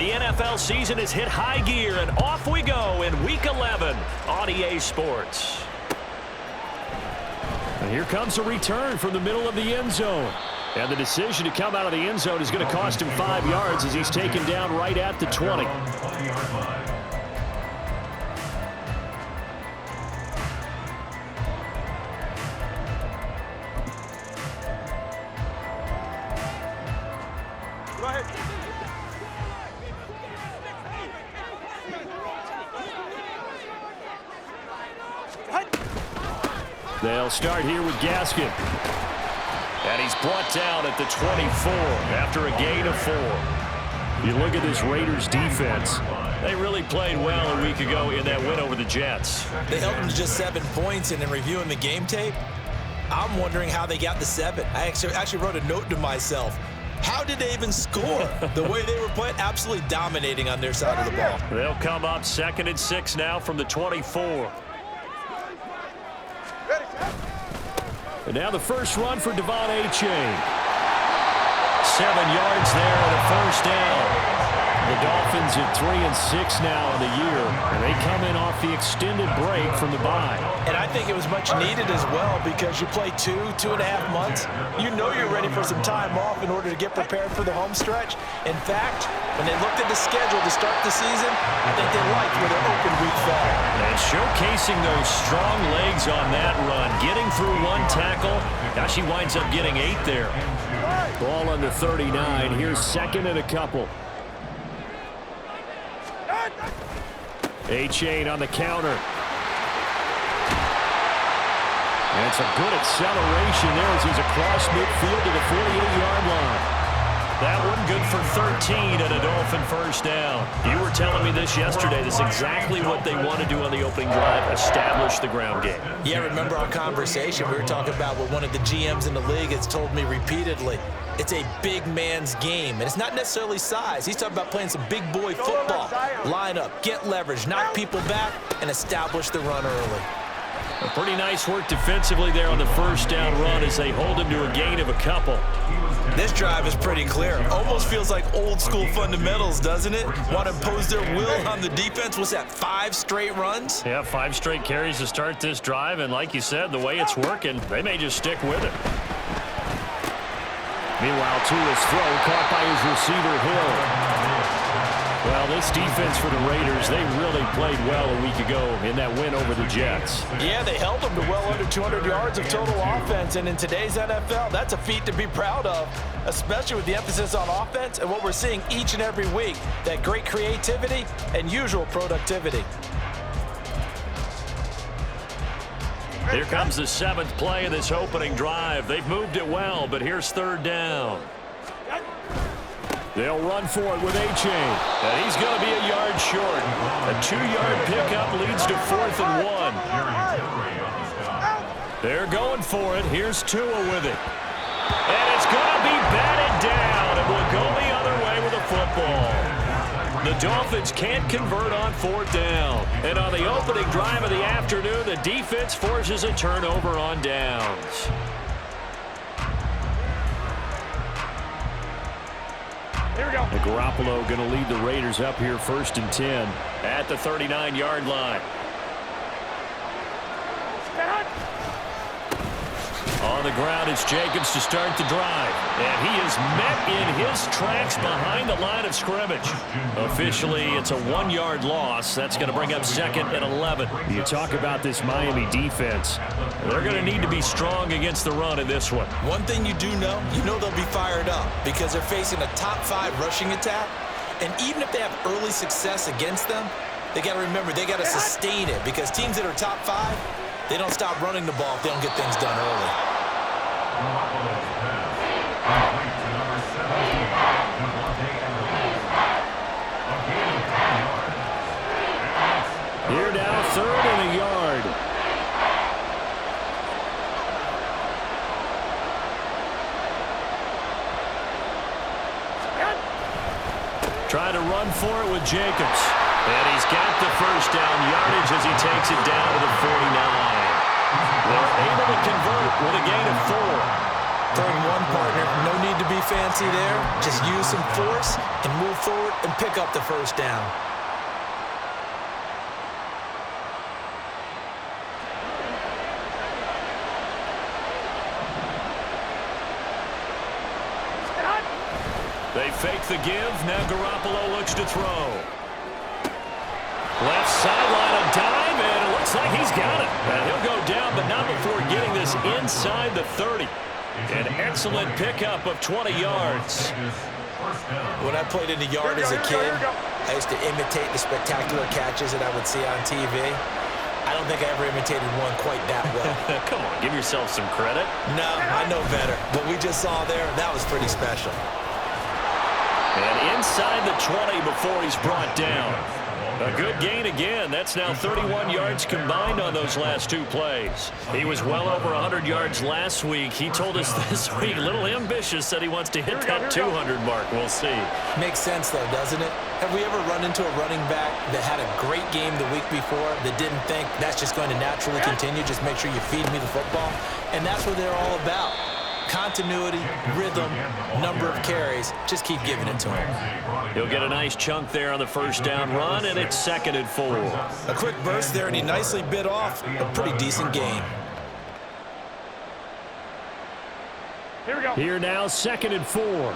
The NFL season has hit high gear, and off we go in Week 11 on EA Sports. And here comes a return from the middle of the end zone. And the decision to come out of the end zone is going to cost him 5 yards as he's taken down right at the 20. They'll start here with Gaskin. And he's brought down at the 24 after a gain of 4. You look at this Raiders defense. They really played well a week ago in that win over the Jets. They held them to just 7 points, and in reviewing the game tape, I'm wondering how they got the 7. I actually wrote a note to myself. How did they even score? The way they were playing, absolutely dominating on their side of the ball. They'll come up 2nd and 6 now from the 24. And now the first run for Devon A-Chain. 7 yards there and a first down. The Dolphins at 3 and 6 now in the year, and they come in off the extended break from the bye. And I think it was much needed as well because you play 2.5 months. You know you're ready for some time off in order to get prepared for the home stretch. In fact, when they looked at the schedule to start the season, I think they liked where their open week fell. And showcasing those strong legs on that run, getting through 1 tackle. Now she winds up getting 8 there. Ball on the 39. Here's 2nd and a couple. A-Chain on the counter. And it's a good acceleration there as he's across midfield to the 48-yard line. That one good for 13 and a Dolphin first down. You were telling me this yesterday. This is exactly what they want to do on the opening drive, establish the ground game. Yeah, remember our conversation. We were talking about what one of the GMs in the league has told me repeatedly. It's a big man's game, and it's not necessarily size. He's talking about playing some big boy football. Line up, get leverage, knock people back, and establish the run early. Pretty nice work defensively there on the first down run as they hold him to a gain of a couple. This drive is pretty clear. Almost feels like old school fundamentals, doesn't it? Want to impose their will on the defense. What's that, 5 straight runs? Yeah, 5 straight carries to start this drive, and like you said, the way it's working, they may just stick with it. Meanwhile, Tua's throw caught by his receiver, Hill. Well, this defense for the Raiders, they really played well a week ago in that win over the Jets. Yeah, they held them to well under 200 yards of total offense, and in today's NFL, that's a feat to be proud of, especially with the emphasis on offense and what we're seeing each and every week, that great creativity and usual productivity. Here comes the 7th play of this opening drive. They've moved it well, but here's 3rd down. They'll run for it with A-Chain. And he's going to be a yard short. A 2-yard pickup leads to 4th and 1. They're going for it. Here's Tua with it. And it's going to be batted down. It will go the other way with the football. The Dolphins can't convert on 4th down. And on the opening drive of the afternoon, the defense forces a turnover on downs. Here we go. And Garoppolo going to lead the Raiders up here 1st and 10. At the 39-yard line. On the ground, it's Jacobs to start the drive. And he is met in his tracks behind the line of scrimmage. Officially, it's a 1-yard loss. That's going to bring up 2nd and 11. You talk about this Miami defense. They're going to need to be strong against the run in this one. One thing you do know, they'll be fired up because they're facing a top 5 rushing attack. And even if they have early success against them, they got to remember they got to sustain it because teams that are top 5, they don't stop running the ball if they don't get things done early. Here now, 3rd and a yard. Trying to run for it with Jacobs. And he's got the first down yardage as he takes it down to the 49. They're able to convert with a gain of 4. Turn 1, partner. No need to be fancy. fancy there. Just use some force and move forward and pick up the first down. They fake the give. Now Garoppolo looks to throw. Left sideline, a dive, and it looks like he's got it. And he'll go down, but not before getting this inside the 30. An excellent pickup of 20 yards. When I played in the yard as a kid, I used to imitate the spectacular catches that I would see on TV. I don't think I ever imitated one quite that well. Come on, give yourself some credit. No, I know better. What we just saw there, that was pretty special. And inside the 20 before he's brought down. A good gain again. That's now 31 yards combined on those last two plays. He was well over 100 yards last week. He told us this week, a little ambitious, said he wants to hit that 200 mark. We'll see. Makes sense, though, doesn't it? Have we ever run into a running back that had a great game the week before that didn't think that's just going to naturally continue? Just make sure you feed me the football. And that's what they're all about. Continuity, rhythm, number of carries. Just keep giving it to him. He'll get a nice chunk there on the first down run, and it's 2nd and 4. A quick burst there, and he nicely bit off a pretty decent gain. Here we go. Here now, 2nd and 4.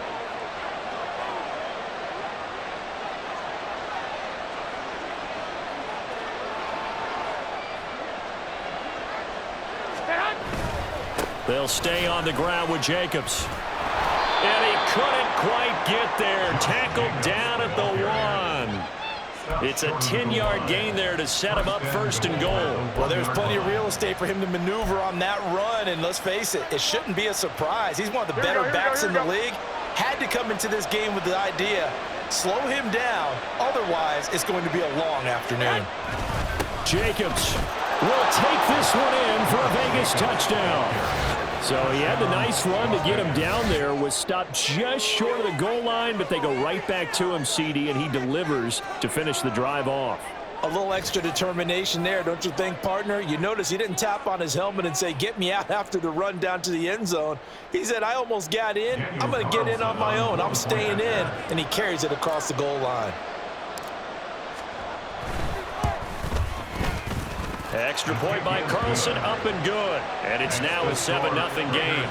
They'll stay on the ground with Jacobs. And he couldn't quite get there. Tackled down at the 1. It's a 10-yard gain there to set him up 1st and goal. Well, there's plenty of real estate for him to maneuver on that run. And let's face it, it shouldn't be a surprise. He's one of the better backs in the league. Had to come into this game with the idea, slow him down. Otherwise, it's going to be a long afternoon. Jacobs will take this one in for a Vegas touchdown. So he had the nice run to get him down there, was stopped just short of the goal line, but they go right back to him, CD, and he delivers to finish the drive off. A little extra determination there, don't you think, partner? You notice he didn't tap on his helmet and say, get me out after the run down to the end zone. He said, I almost got in. I'm going to get in on my own. I'm staying in. And he carries it across the goal line. Extra point by Carlson, up and good. And it's now a 7-0 game.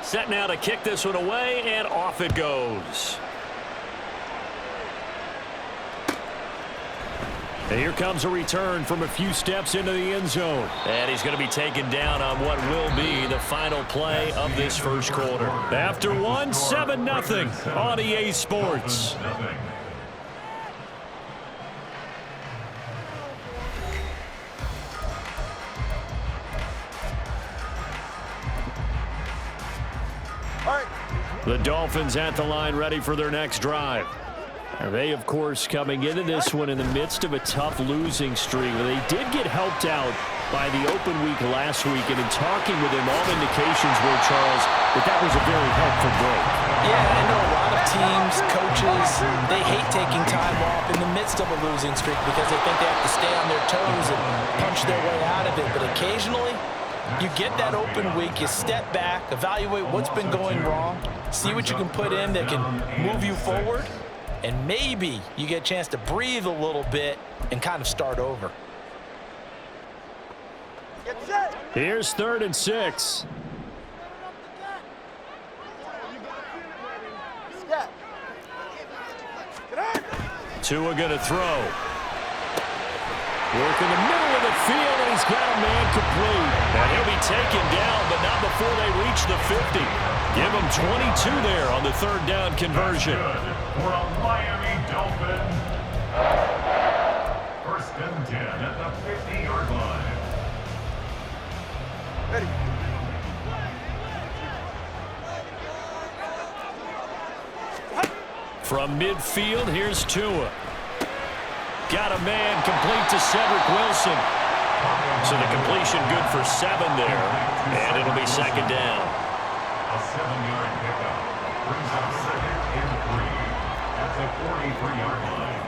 Set now to kick this one away, and off it goes. And here comes a return from a few steps into the end zone. And he's going to be taken down on what will be the final play of this first quarter. After one, 7-0 on EA Sports. The Dolphins at the line, ready for their next drive. They, of course, coming into this one in the midst of a tough losing streak. They did get helped out by the open week last week, and in talking with him, all indications were, Charles, that was a very helpful break. Yeah, I know a lot of teams, coaches, they hate taking time off in the midst of a losing streak because they think they have to stay on their toes and punch their way out of it. But occasionally, you get that open week, you step back, evaluate what's been going wrong, see what you can put in that can move you forward, and maybe you get a chance to breathe a little bit and kind of start over. Here's 3rd and 6. Tua going to throw. Work in the middle of the field, and he's got a man complete. And he'll be taken down, but not before they reach the 50. Give him 22 there on the 3rd down conversion. For a Miami Dolphin. 1st and 10 at the 50-yard line. Ready. From midfield, here's Tua. Got a man complete to Cedric Wilson. So the completion good for 7 there. And it'll be 2nd down. A 7-yard pickup. brings up 2nd and 3 at the 43-yard line.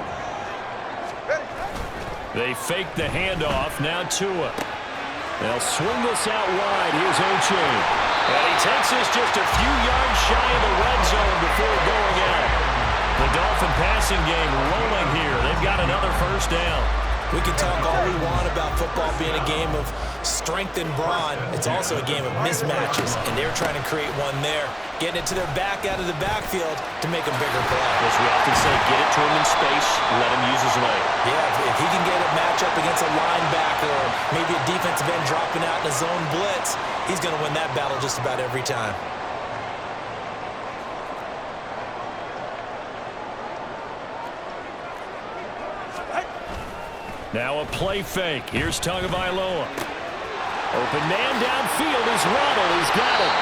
They fake the handoff. Now Tua. They'll swing this out wide. Here's Oche. And he takes this just a few yards shy of the red zone before going out. The Dolphin passing game rolling here. They've got another first down. We can talk all we want about football being a game of strength and brawn. It's also a game of mismatches, and they're trying to create one there, getting it to their back out of the backfield to make a bigger play. As we often say, get it to him in space, let him use his leg. Yeah, if he can get a matchup against a linebacker or maybe a defensive end dropping out in a zone blitz, he's going to win that battle just about every time. Now a play fake. Here's Tagovailoa. Open man downfield is Waddle. He's got it.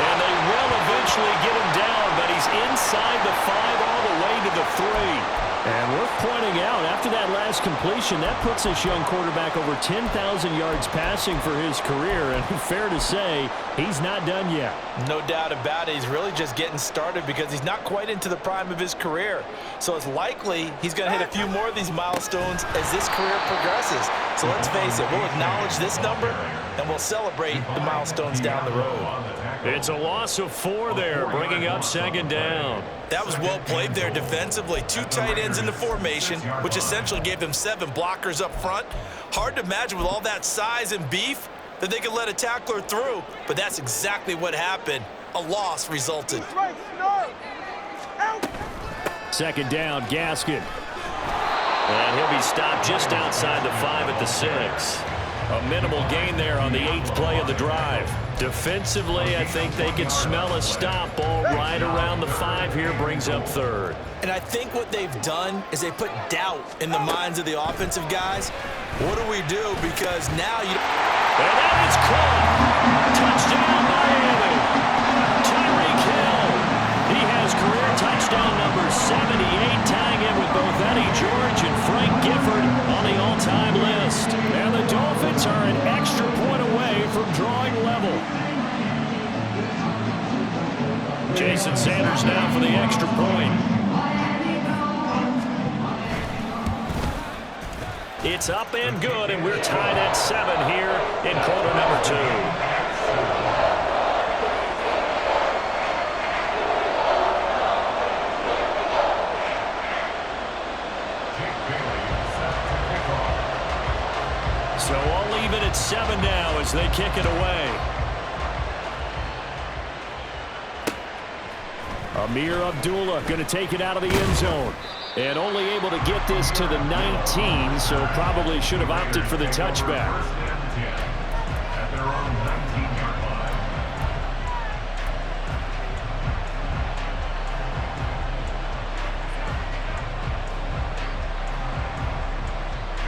And they will eventually get him down, but he's inside the 5 all the way to the 3. And worth pointing out, after that last completion, that puts this young quarterback over 10,000 yards passing for his career. And fair to say, he's not done yet. No doubt about it. He's really just getting started because he's not quite into the prime of his career. So it's likely he's going to hit a few more of these milestones as this career progresses. So let's face it, we'll acknowledge this number and we'll celebrate the milestones down the road. It's a loss of 4 there, bringing up 2nd down. That was well played there defensively. 2 tight ends in the formation, which essentially gave them 7 blockers up front. Hard to imagine with all that size and beef that they could let a tackler through, but that's exactly what happened. A loss resulted. 2nd down, Gaskin. And he'll be stopped just outside the 5 at the 6. A minimal gain there on the 8th play of the drive. Defensively, I think they could smell a stop. Ball right around the 5 here, brings up 3rd. And I think what they've done is they put doubt in the minds of the offensive guys. What do we do? Because now you... And that is caught. Touchdown, Miami. Tyreek Hill. He has career touchdown number 78, tying in with both Eddie George and Frank Gifford on the all-time list. And the Dolphins are an extra point away from drawing level. Jason Sanders now for the extra point. It's up and good, and we're tied at 7 here in quarter number 2. So I'll leave it at 7 now as they kick it away. Amir Abdullah going to take it out of the end zone. And only able to get this to the 19, so probably should have opted for the touchback. At their own 19-yard line.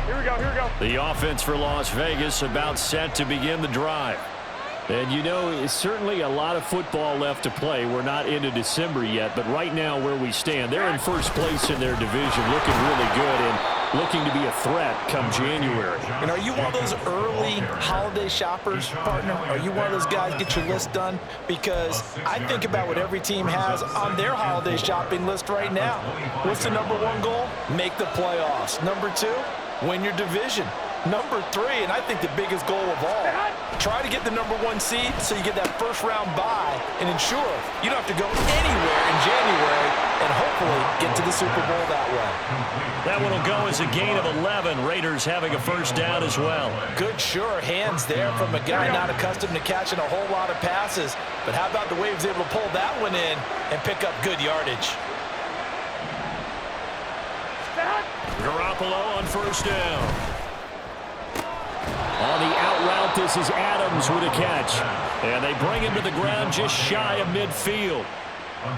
Here we go. The offense for Las Vegas about set to begin the drive. And you know, it's certainly a lot of football left to play. We're not into December yet, but right now where we stand, they're in first place in their division, looking really good and looking to be a threat come January. And are you one of those early holiday shoppers, partner? Are you one of those guys get your list done? Because I think about what every team has on their holiday shopping list right now. What's the number 1 goal? Make the playoffs. Number 2, win your division. Number 3, and I think the biggest goal of all, try to get the number 1 seed so you get that first-round bye and ensure you don't have to go anywhere in January and hopefully get to the Super Bowl that way. That one will go as a gain of 11. Raiders having a first down as well. Good, sure hands there from a guy not accustomed to catching a whole lot of passes. But how about the way he was able to pull that one in and pick up good yardage? Garoppolo on first down. On the out route, this is Adams with a catch. And they bring him to the ground just shy of midfield.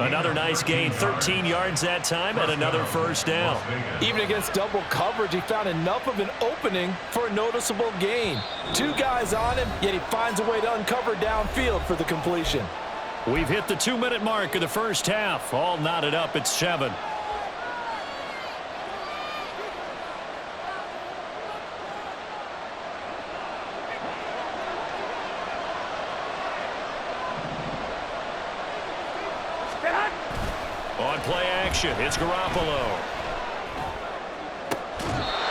Another nice gain, 13 yards that time, and another first down. Even against double coverage, he found enough of an opening for a noticeable gain. 2 guys on him, yet he finds a way to uncover downfield for the completion. We've hit the 2-minute mark of the first half. All knotted up at 7. play action. It's Garoppolo.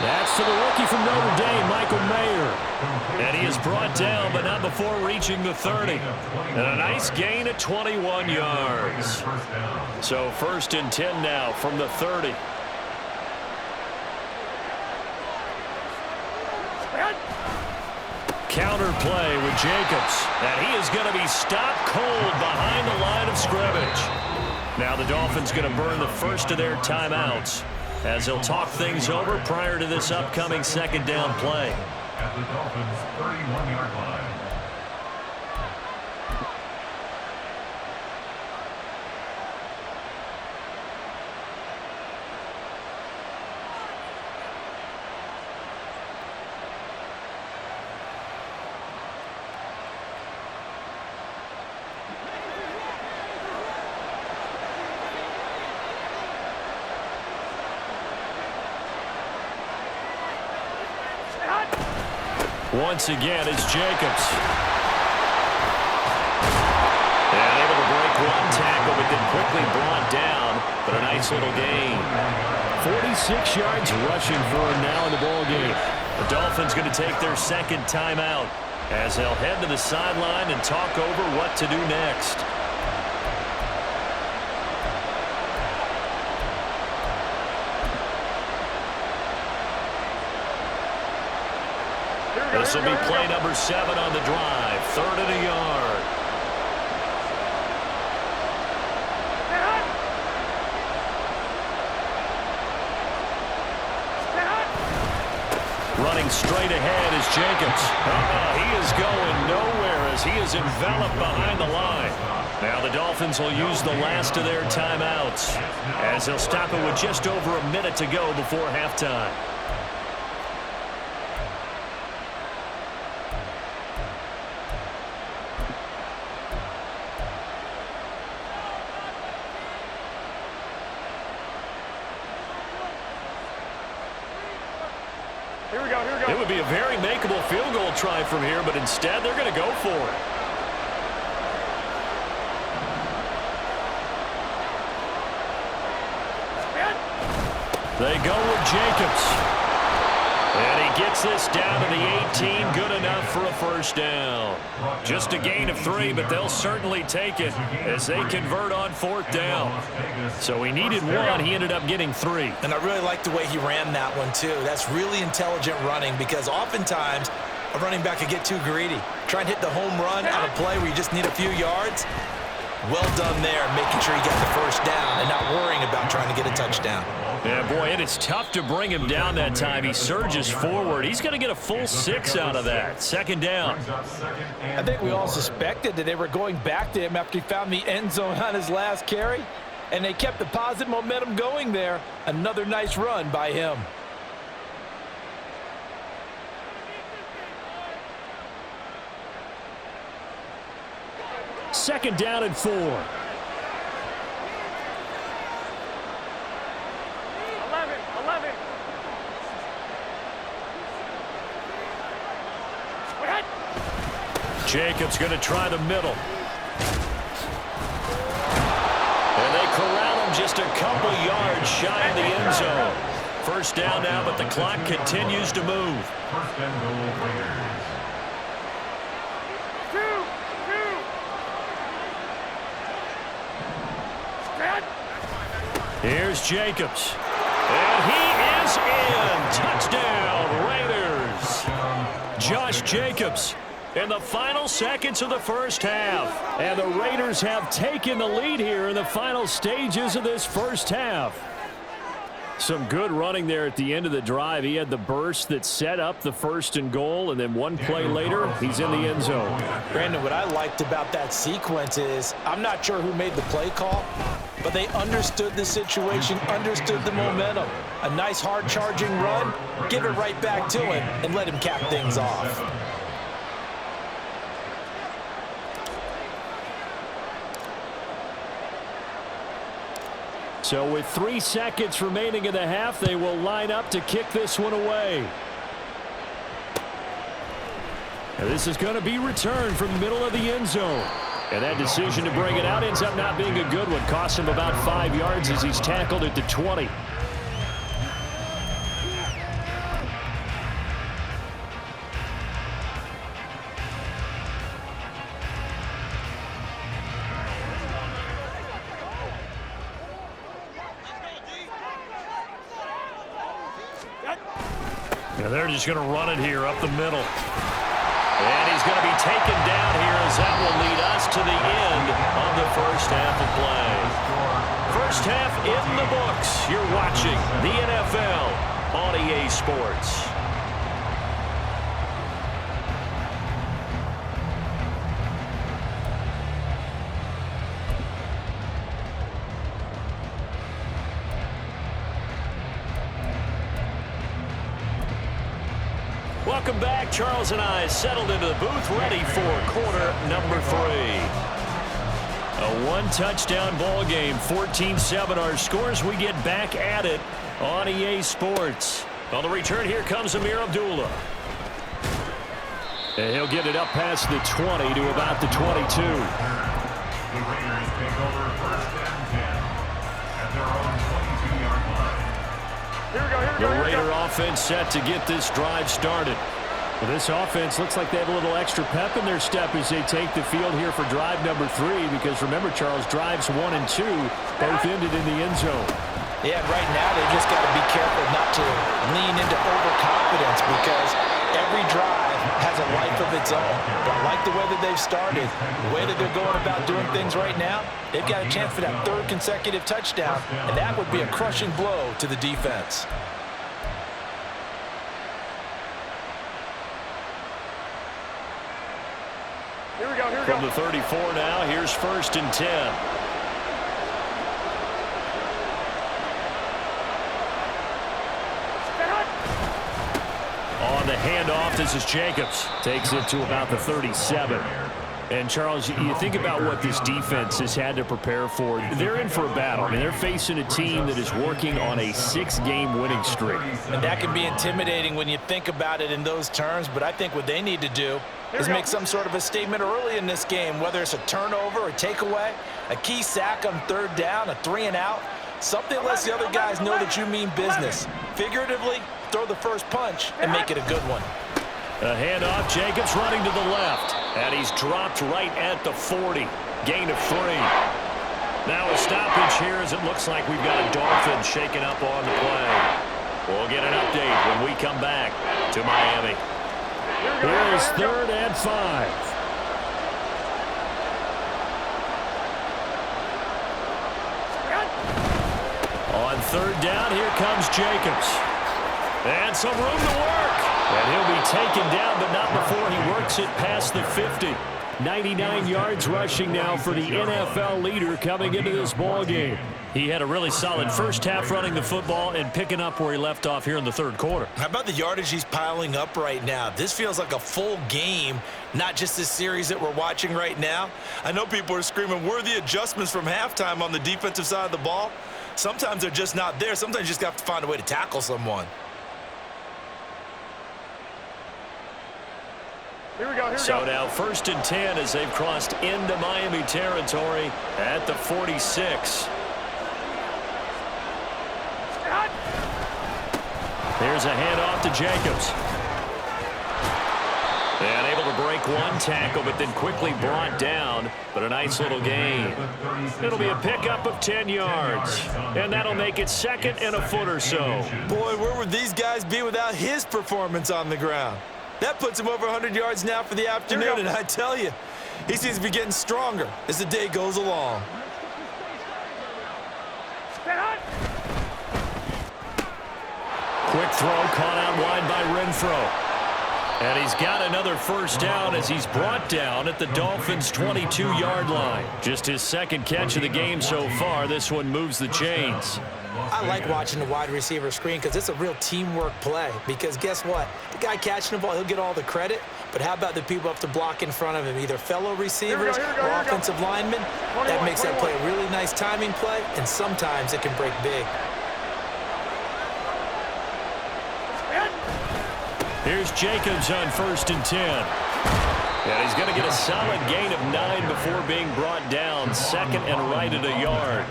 That's to the rookie from Notre Dame, Michael Mayer. And he is brought down, but not before reaching the 30. And a nice gain of 21 yards. So 1st and 10 now from the 30. Counter play with Jacobs. And he is going to be stopped cold behind the line of scrimmage. Now the Dolphins going to burn the first of their timeouts as they'll talk things over prior to this upcoming 2nd down play. At the Dolphins' 31-yard line. Once again, it's Jacobs. And able to break one tackle, but then quickly brought down. But a nice little gain. 46 yards rushing for him now in the ball game. The Dolphins going to take their 2nd timeout as they'll head to the sideline and talk over what to do next. This will be play number 7 on the drive. 3rd and a yard. Running straight ahead is Jacobs. He is going nowhere as he is enveloped behind the line. Now the Dolphins will use the last of their timeouts as they'll stop it with just over a minute to go before halftime. It would be a very makeable field goal try from here, but instead they're going to go for it. They go with Jacobs. And he gets this down to the 18. Good enough for a 1st down. Just a gain of 3, but they'll certainly take it as they convert on 4th down. So he needed 1. He ended up getting 3. And I really like the way he ran that one, too. That's really intelligent running because oftentimes a running back can get too greedy. Try and hit the home run on a play where you just need a few yards. Well done there, making sure he got the 1st down and not worrying about trying to get a touchdown. Yeah, boy, and it's tough to bring him down that time. He surges forward. He's going to get a full 6 out of that. 2nd down. I think we all suspected that they were going back to him after he found the end zone on his last carry, and they kept the positive momentum going there. Another nice run by him. Second down and 4. Jacobs going to try the middle. And they corral him just a couple yards shy of the end zone. 1st down now, but the clock continues to move. 1st and goal, Raiders. Here's Jacobs. And he is in. Touchdown, Raiders. Josh Jacobs in the final seconds of the 1st half. And the Raiders have taken the lead here in the final stages of this 1st half. Some good running there at the end of the drive. He had the burst that set up the 1st and goal, and then one play later, he's in the end zone. Brandon, what I liked about that sequence is I'm not sure who made the play call, but they understood the situation, understood the momentum. A nice hard-charging run, give it right back to him, and let him cap things off. So with 3 seconds remaining in the half, they will line up to kick this one away. And this is going to be returned from the middle of the end zone. And that decision to bring it out ends up not being a good one. Cost him about 5 yards as he's tackled at the 20. And they're just going to run it here up the middle. And he's going to be taken down here as that will lead us to the end of the first half of play. First half in the books. You're watching the NFL on EA Sports. Welcome back. Charles and I settled into the booth, ready for quarter number 3. A one-touchdown ball game, 14-7 our scores. We get back at it on EA Sports. On the return, here comes Amir Abdullah. And he'll get it up past the 20 to about the 22. The Raiders take over first and 10 at their own 22-yard line. The Raider offense set to get this drive started. Well, this offense looks like they have a little extra pep in their step as they take the field here for drive number 3, because remember, Charles, drives 1 and 2 both ended in the end zone. Yeah, and right now they just got to be careful not to lean into overconfidence, because every drive has a life of its own. But I like the way that they've started, the way that they're going about doing things right now. They've got a chance for that 3rd consecutive touchdown, and that would be a crushing blow to the defense. Here we go, here we From go. the 34 now, here's 1st and 10. On the handoff, this is Jacobs. Takes it to about the 37. And, Charles, you think about what this defense has had to prepare for. They're in for a battle. I mean, they're facing a team that is working on a 6-game winning streak. And that can be intimidating when you think about it in those terms, but I think what they need to do is make some sort of a statement early in this game, whether it's a turnover or takeaway, a key sack on 3rd down, a 3-and-out, something lets the other guys know that you mean business. Figuratively, throw the first punch and make it a good one. A handoff, Jacobs running to the left, and he's dropped right at the 40. Gain of 3. Now a stoppage here as it looks like we've got a Dolphin shaking up on the play. We'll get an update when we come back to Miami. Here's 3rd and 5. On 3rd down, here comes Jacobs. And some room to work. And he'll be taken down, but not before he works it past the 50. 99 yards rushing now for the NFL leader coming into this ball game. He had a really solid first half running the football and picking up where he left off here in the 3rd quarter. How about the yardage he's piling up right now? This feels like a full game, not just this series that we're watching right now. I know people are screaming, worthy adjustments from halftime on the defensive side of the ball. Sometimes they're just not there. Sometimes you just have to find a way to tackle someone. Here we go, here we So go. now 1st and 10 as they've crossed into Miami territory at the 46. Here's a handoff to Jacobs. And able to break one tackle, but then quickly brought down. But a nice little gain. It'll be a pickup of 10 yards. And that'll make it 2nd and a foot or so. Boy, where would these guys be without his performance on the ground? That puts him over 100 yards now for the afternoon, and I tell you, he seems to be getting stronger as the day goes along. Quick throw caught out wide by Renfro. And he's got another 1st down as he's brought down at the Dolphins' 22-yard line. Just his 2nd catch of the game so far. This one moves the chains. I like watching the wide receiver screen because it's a real teamwork play. Because guess what? The guy catching the ball, he'll get all the credit. But how about the people up to block in front of him, either fellow receivers or offensive linemen? That makes that play a really nice timing play, and sometimes it can break big. Here's Jacobs on 1st and 10. And he's going to get a solid gain of 9 before being brought down. Second and right at a yard.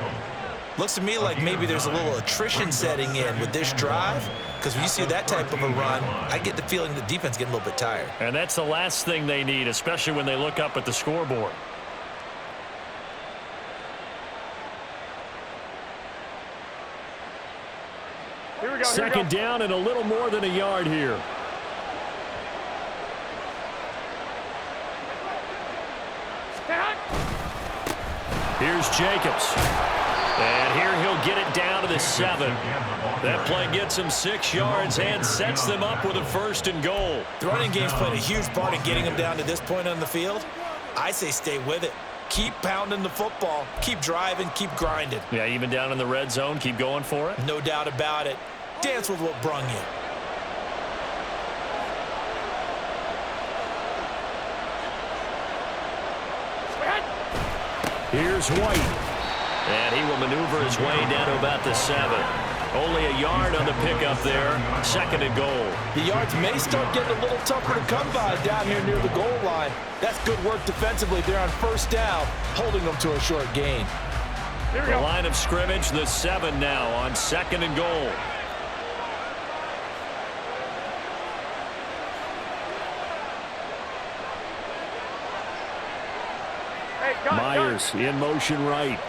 Looks to me like maybe there's a little attrition setting in with this drive, because when you see that type of a run, I get the feeling the defense getting a little bit tired. And that's the last thing they need, especially when they look up at the scoreboard. Here we go. Second down and a little more than a yard here. Here's Jacobs. And here he'll get it down to the 7. That play gets him 6 yards and sets them up with a 1st and goal. The running game's played a huge part in getting them down to this point on the field. I say stay with it. Keep pounding the football. Keep driving. Keep grinding. Yeah, even down in the red zone, keep going for it. No doubt about it. Dance with what brung you. Here's White. And he will maneuver his way down to about the 7. Only a yard on the pickup there. 2nd and goal. The yards may start getting a little tougher to come by down here near the goal line. That's good work defensively. They're on 1st down, holding them to a short gain. The line of scrimmage, the 7 now on 2nd and goal. Myers in motion right.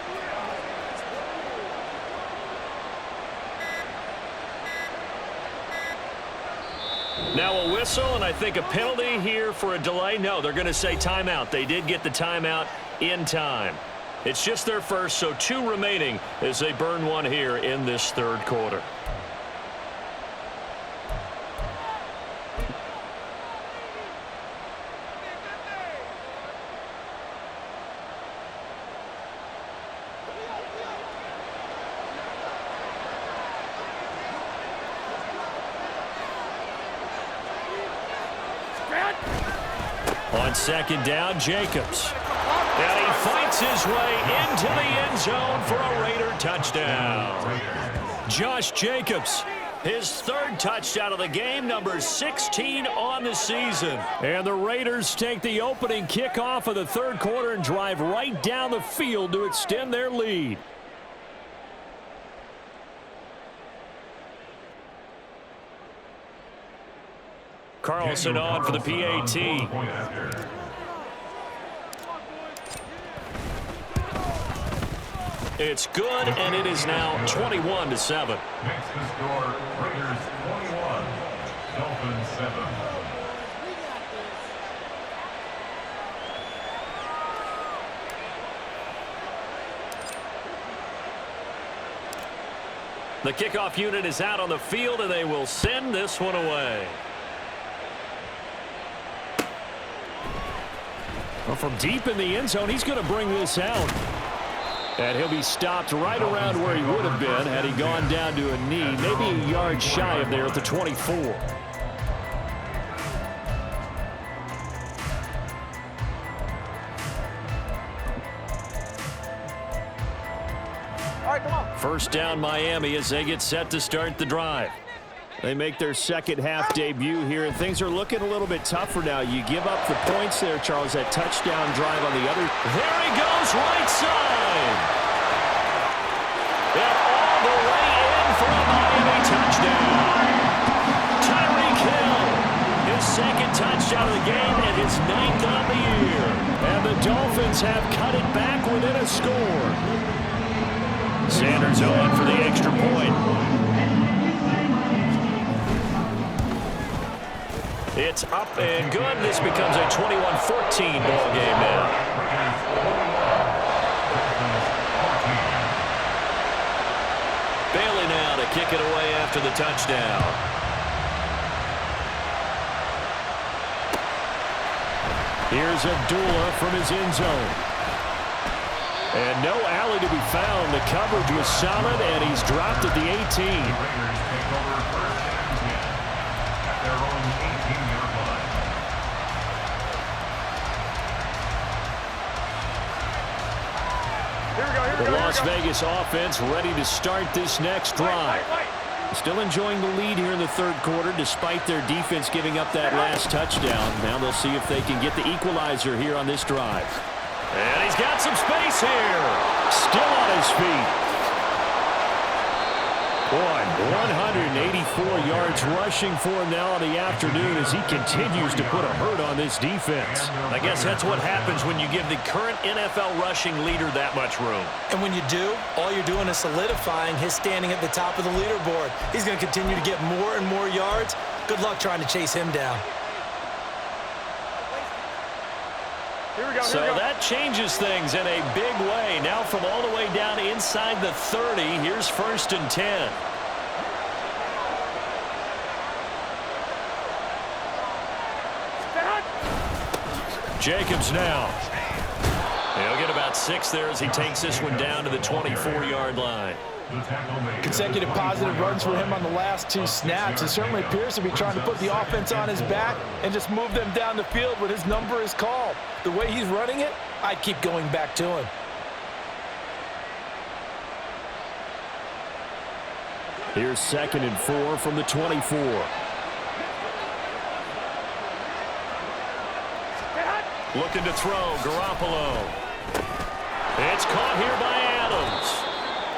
Now a whistle, and I think a penalty here for a delay. No, they're going to say timeout. They did get the timeout in time. It's just their first, so 2 remaining as they burn one here in this 3rd quarter. On 2nd down, Jacobs. And he fights his way into the end zone for a Raider touchdown. Josh Jacobs, his 3rd touchdown of the game, number 16 on the season. And the Raiders take the opening kickoff of the 3rd quarter and drive right down the field to extend their lead. Carlson on for the PAT. It's good, and it is now 21-7. Next to score, Raiders 21, Dolphins 7. The kickoff unit is out on the field, and they will send this one away. Well, from deep in the end zone, he's going to bring this out. And he'll be stopped right around where he would have been had he gone down to a knee, maybe a yard shy of there at the 24. All right, come on. 1st down Miami as they get set to start the drive. They make their 2nd half debut here, and things are looking a little bit tougher now. You give up the points there, Charles, that touchdown drive on the other. There he goes, right side. And all the way in for a Miami touchdown. Tyreek Hill, his 2nd touchdown of the game and his 9th on the year. And the Dolphins have cut it back within a score. Sanders on for the extra point. It's up and good. This becomes a 21-14 ball game now. Bailey now to kick it away after the touchdown. Here's Abdullah from his end zone. And no alley to be found. The coverage was solid, and he's dropped at the 18. The Las Vegas offense ready to start this next drive. Still enjoying the lead here in the third quarter despite their defense giving up that last touchdown. Now they'll see if they can get the equalizer here on this drive. And he's got some space here. Still on his feet. Boy, 184 yards rushing for him now in the afternoon as he continues to put a hurt on this defense. I guess that's what happens when you give the current NFL rushing leader that much room. And when you do, all you're doing is solidifying his standing at the top of the leaderboard. He's going to continue to get more and more yards. Good luck trying to chase him down. So that changes things in a big way. Now from all the way down inside the 30, here's 1st and 10. Jacobs now. He'll get about 6 there as he takes this one down to the 24-yard line. Consecutive positive runs for him on the last 2 snaps. He certainly appears to be trying to put the offense on his back and just move them down the field when his number is called. The way he's running it, I'd keep going back to him. Here's 2nd and 4 from the 24. Looking to throw, Garoppolo. It's caught here by Adams.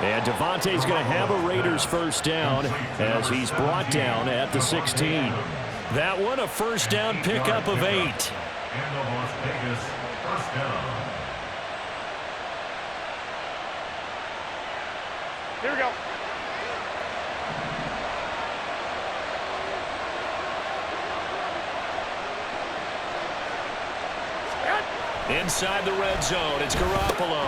And Devontae's going to have a Raiders first down as he's brought down at the 16. That one a first down pickup of 8. And the Las Vegas first down. Here we go. Inside the red zone, it's Garoppolo.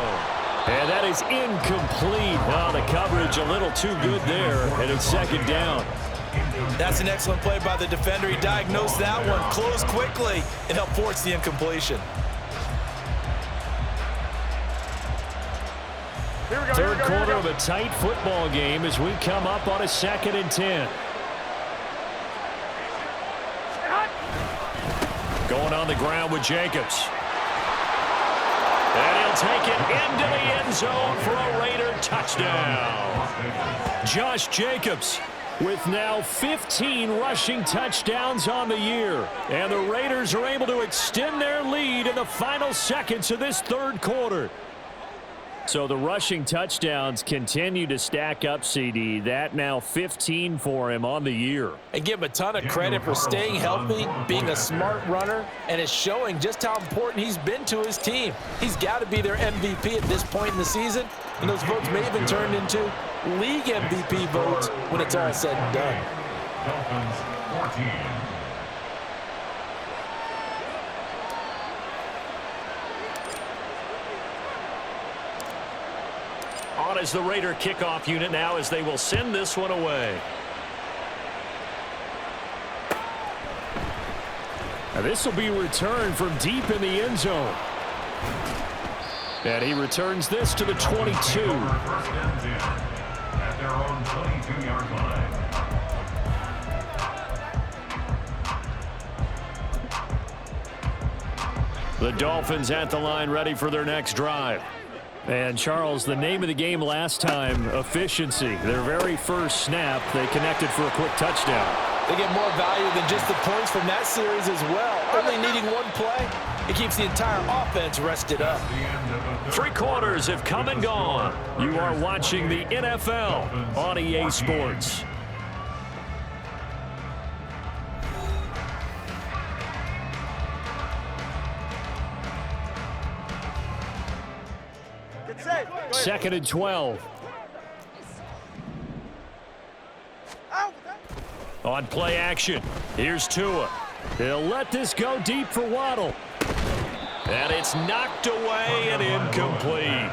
And that is incomplete. Oh, the coverage a little too good there, and it's 2nd down. That's an excellent play by the defender. He diagnosed that one, closed quickly, and helped force the incompletion. Third quarter of a tight football game as we come up on a 2nd and 10. Going on the ground with Jacobs. And he'll take it into the end zone for a Raider touchdown. Josh Jacobs with now 15 rushing touchdowns on the year. And the Raiders are able to extend their lead in the final seconds of this third quarter. So the rushing touchdowns continue to stack up, CD. That now 15 for him on the year. And give him a ton of credit for staying healthy, being a smart runner, and it's showing just how important he's been to his team. He's got to be their MVP at this point in the season, and those votes may have been turned into league MVP votes when it's all said and done. Dolphins 14. On is the Raider kickoff unit now as they will send this one away. Now this will be returned from deep in the end zone. And he returns this to the 22. First and 10 at their own 22-yard line. The Dolphins at the line ready for their next drive. And, Charles, the name of the game last time, efficiency. Their very first snap, they connected for a quick touchdown. They get more value than just the points from that series as well. Only needing one play, it keeps the entire offense rested up. 3 quarters have come and gone. You are watching the NFL on EA Sports. Second and 12. On play action, here's Tua. He'll let this go deep for Waddle. And it's knocked away and incomplete.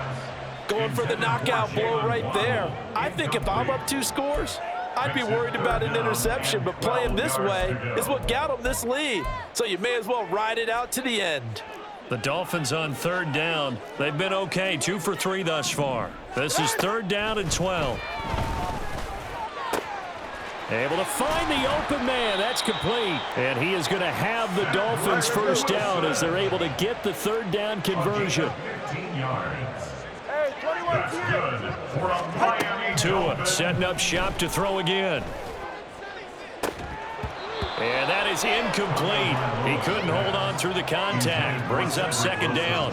Going for the knockout blow right there. I think if I'm up 2 scores, I'd be worried about an interception, but playing this way is what got them this lead. So you may as well ride it out to the end. The Dolphins on 3rd down. They've been okay, 2 for 3 thus far. This is 3rd down and 12. Able to find the open man. That's complete. And he is going to have the Dolphins first down as they're able to get the 3rd down conversion. 15 yards. Hey, 21 That's good for a Miami Tua setting up shop to throw again. And that is incomplete. He couldn't hold on through the contact. Brings up second down.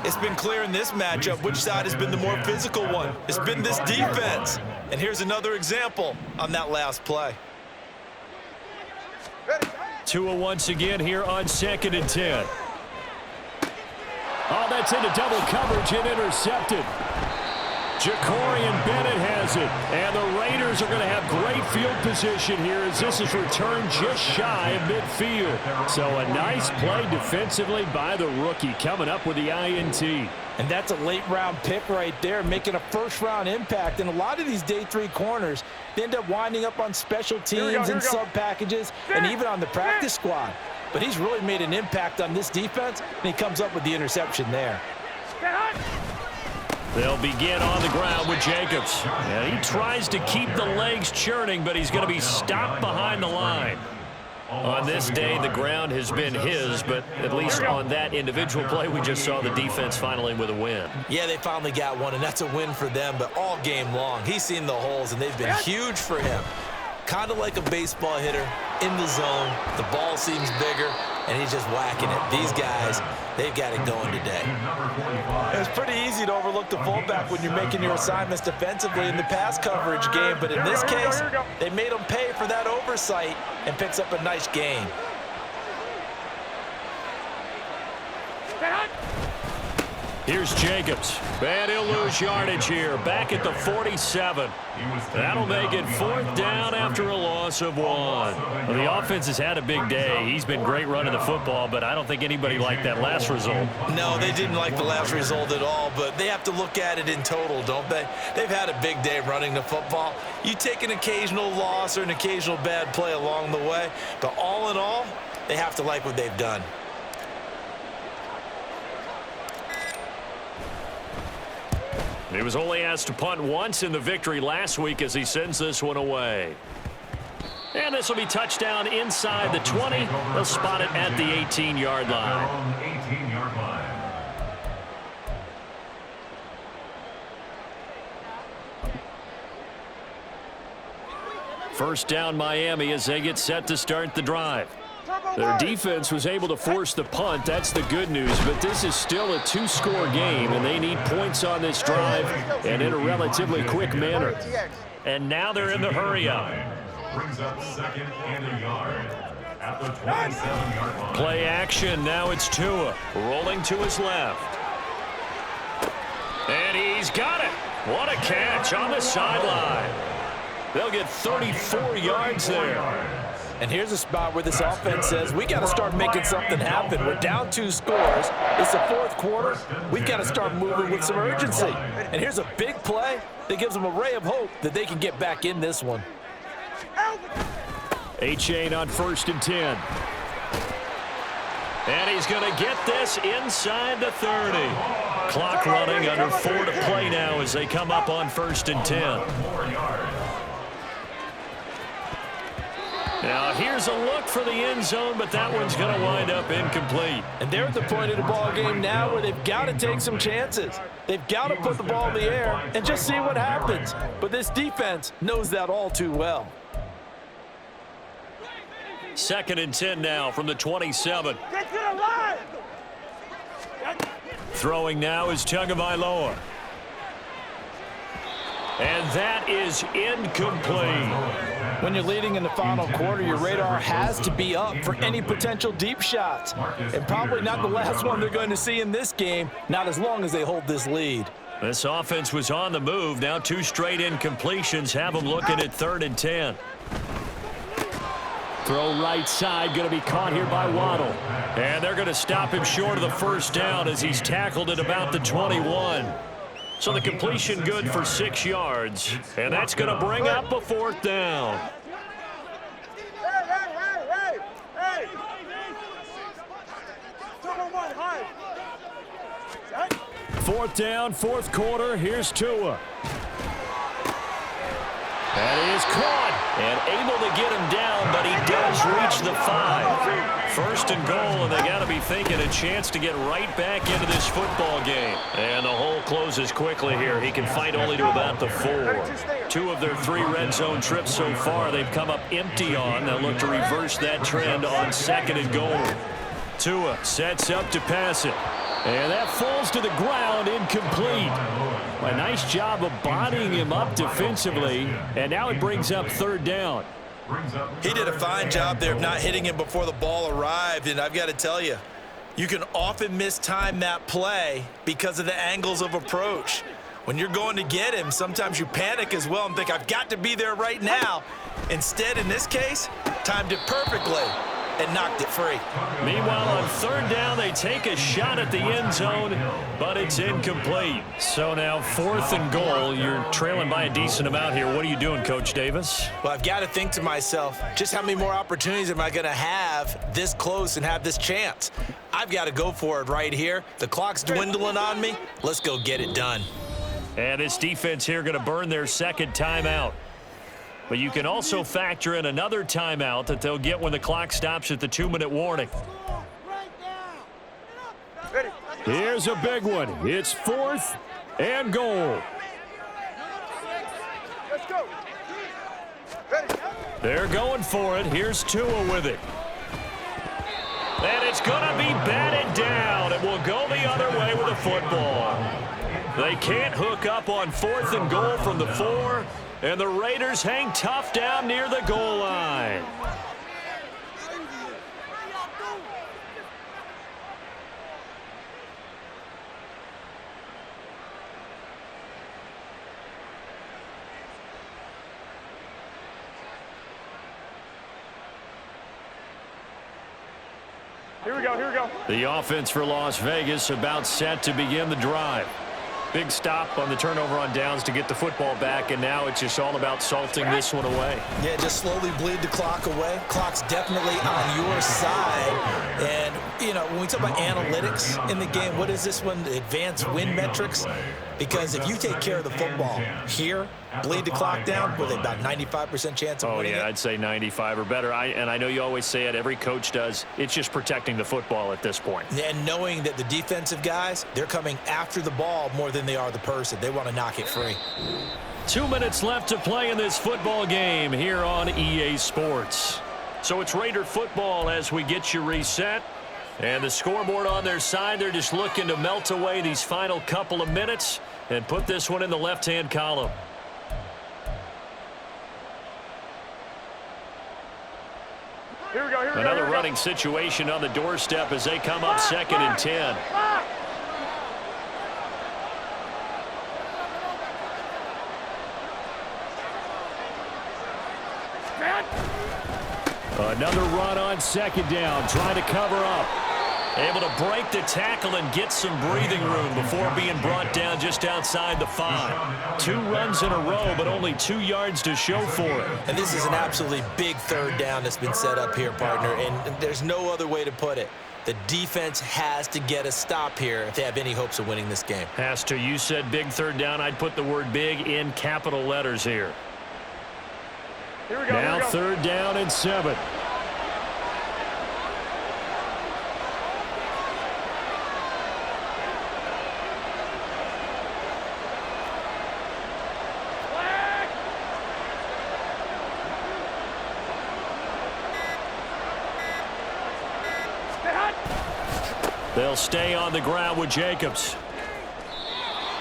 It's been clear in this matchup which side has been the more physical one. It's been this defense. And here's another example on that last play. Tua once again here on 2nd and 10. Oh, that's into double coverage and intercepted. Ja'Cory Bennett has it. And the Raiders are going to have great field position here as this is returned just shy of midfield. So a nice play defensively by the rookie coming up with the INT. And that's a late-round pick right there, making a first-round impact. And a lot of these day 3 corners, they end up winding up on special teams and sub-packages and even on the practice squad. But he's really made an impact on this defense, and he comes up with the interception there. They'll begin on the ground with Jacobs. And he tries to keep the legs churning, but he's going to be stopped behind the line. On this day, the ground has been his, but at least on that individual play, we just saw the defense finally with a win. Yeah, they finally got one, and that's a win for them, but all game long, he's seen the holes, and they've been huge for him. Kind of like a baseball hitter in the zone. The ball seems bigger, and he's just whacking it. These guys, they've got it going today. It's pretty easy to overlook the fullback when you're making your assignments defensively in the pass coverage game, but in this case, they made him pay for that oversight and picks up a nice gain. Here's Jacobs. And he'll lose yardage here. Back at the 47. That'll make it 4th down after a loss of 1. Well, the offense has had a big day. He's been great running the football, but I don't think anybody liked that last result. No, they didn't like the last result at all, but they have to look at it in total, don't they? They've had a big day running the football. You take an occasional loss or an occasional bad play along the way, but all in all, they have to like what they've done. He was only asked to punt once in the victory last week as he sends this one away. And this will be touchdown inside the 20. They'll spot it at the 18-yard line. 18-yard line. First down Miami as they get set to start the drive. Their defense was able to force the punt. That's the good news, but this is still a 2-score game, and they need points on this drive and in a relatively quick manner. And now they're in the hurry-up. Brings up 2nd and a yard at the 27-yard line. Play action. Now it's Tua rolling to his left. And he's got it. What a catch on the sideline. They'll get 34 yards there. And here's a spot where this offense says, we got to start making something happen. We're down 2 scores. It's the 4th quarter. We've got to start moving with some urgency. And here's a big play that gives them a ray of hope that they can get back in this one. A-Chain on 1st and 10. And he's going to get this inside the 30. Clock running under 4 to play now as they come up on 1st and 10. Now, here's a look for the end zone, but that one's going to wind up incomplete. And they're at the point of the ball game now where they've got to take some chances. They've got to put the ball in the air and just see what happens. But this defense knows that all too well. 2nd and 10 now from the 27. Get to the line! Throwing now is Tagovailoa. And that is incomplete. When you're leading in the final quarter, your radar has to be up for any potential deep shots. And probably not the last one they're going to see in this game, not as long as they hold this lead. This offense was on the move. Now 2 straight incompletions have them looking at 3rd and 10. Throw right side, going to be caught here by Waddle. And they're going to stop him short of the 1st down as he's tackled at about the 21. So the completion good for 6 yards. And that's going to bring up a 4th down. Hey! 4th down, 4th quarter. Here's Tua. That is caught and able to get him down, but he does reach the 5. First and goal, and they got to be thinking a chance to get right back into this football game. And the hole closes quickly here. He can fight only to about the 4. 2 of their 3 red zone trips so far they've come up empty on. They'll look to reverse that trend on second and goal. Tua sets up to pass it. And that falls to the ground, incomplete. A nice job of bodying him up defensively, and now it brings up third down. He did a fine job there of not hitting him before the ball arrived, and I've got to tell you, you can often mistime that play because of the angles of approach. When you're going to get him, sometimes you panic as well and think, I've got to be there right now. Instead, in this case, timed it perfectly and knocked it free. Meanwhile, on third down, they take a shot at the end zone, but it's incomplete. So now 4th and goal. You're trailing by a decent amount here. What are you doing, Coach Davis? Well, I've got to think to myself, just how many more opportunities am I going to have this close and have this chance? I've got to go for it right here. The clock's dwindling on me. Let's go get it done. And this defense here going to burn their second timeout. But you can also factor in another timeout that they'll get when the clock stops at the 2-minute warning. Here's a big one. It's 4th and goal. Let's go. They're going for it. Here's Tua with it. And it's going to be batted down. It will go the other way with the football. They can't hook up on 4th and goal from the 4. And the Raiders hang tough down near the goal line. Here we go. The offense for Las Vegas about set to begin the drive. Big stop on the turnover on downs to get the football back, and now it's just all about salting this one away. Yeah, just slowly bleed the clock away. Clock's definitely on your side. And, you know, when we talk about analytics in the game, what is this one? Advanced win metrics? Because if you take care of the football here, bleed the clock down with about 95% chance of winning it. I'd say 95 or better. And I know you always say it, every coach does. It's just protecting the football at this point. And knowing that the defensive guys, they're coming after the ball more than they are the person. They want to knock it free. 2 minutes left to play in this football game here on EA Sports. So it's Raider football as we get you reset. And the scoreboard on their side, they're just looking to melt away these final couple of minutes and put this one in the left-hand column. Here we go. Another running situation on the doorstep as they come up 2nd and 10. Another run on 2nd down, trying to cover up. Able to break the tackle and get some breathing room before being brought down just outside the 5. 2 runs in a row, but only 2 yards to show for it. And this is an absolutely big third down that's been set up here, partner, and there's no other way to put it. The defense has to get a stop here if they have any hopes of winning this game. Has to. You said big third down. I'd put the word big in capital letters here. Here we go. Now 3rd down and 7. They'll stay on the ground with Jacobs.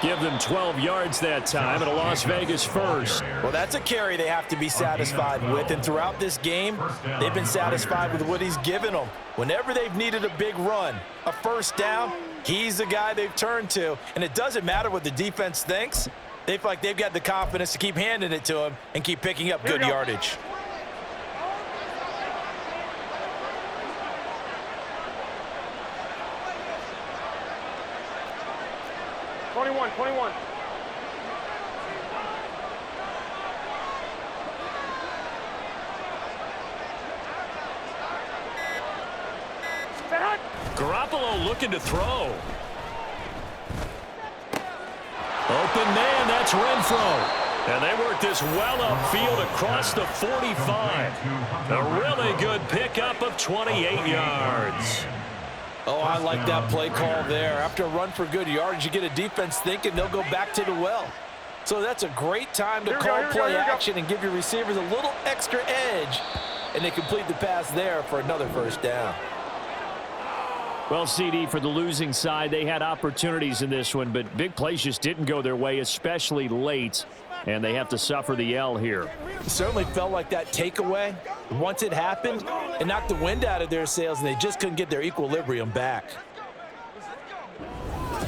Give them 12 yards that time and a Las Vegas first. Well, that's a carry they have to be satisfied with, and throughout this game, they've been satisfied with what he's given them. Whenever they've needed a big run, a first down, he's the guy they've turned to, and it doesn't matter what the defense thinks. They feel like they've got the confidence to keep handing it to him and keep picking up good yardage. Twenty-one. Garoppolo looking to throw. Open man, that's Renfro. And they work this well upfield across the 45. A really good pickup of 28 yards. Oh, I like that play call there. After a run for good yardage, you get a defense thinking they'll go back to the well. So that's a great time to call play action and give your receivers a little extra edge. And they complete the pass there for another first down. Well, CD, for the losing side, they had opportunities in this one, but big plays just didn't go their way, especially late, and they have to suffer the L here. It certainly felt like that takeaway. Once it happened, it knocked the wind out of their sails, and they just couldn't get their equilibrium back.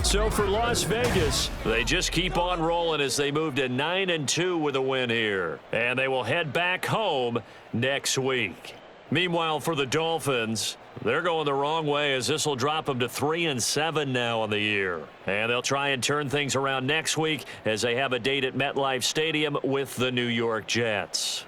So for Las Vegas, they just keep on rolling as they move to 9-2 with a win here. And they will head back home next week. Meanwhile, for the Dolphins, they're going the wrong way as this will drop them to 3-7 now on the year. And they'll try and turn things around next week as they have a date at MetLife Stadium with the New York Jets.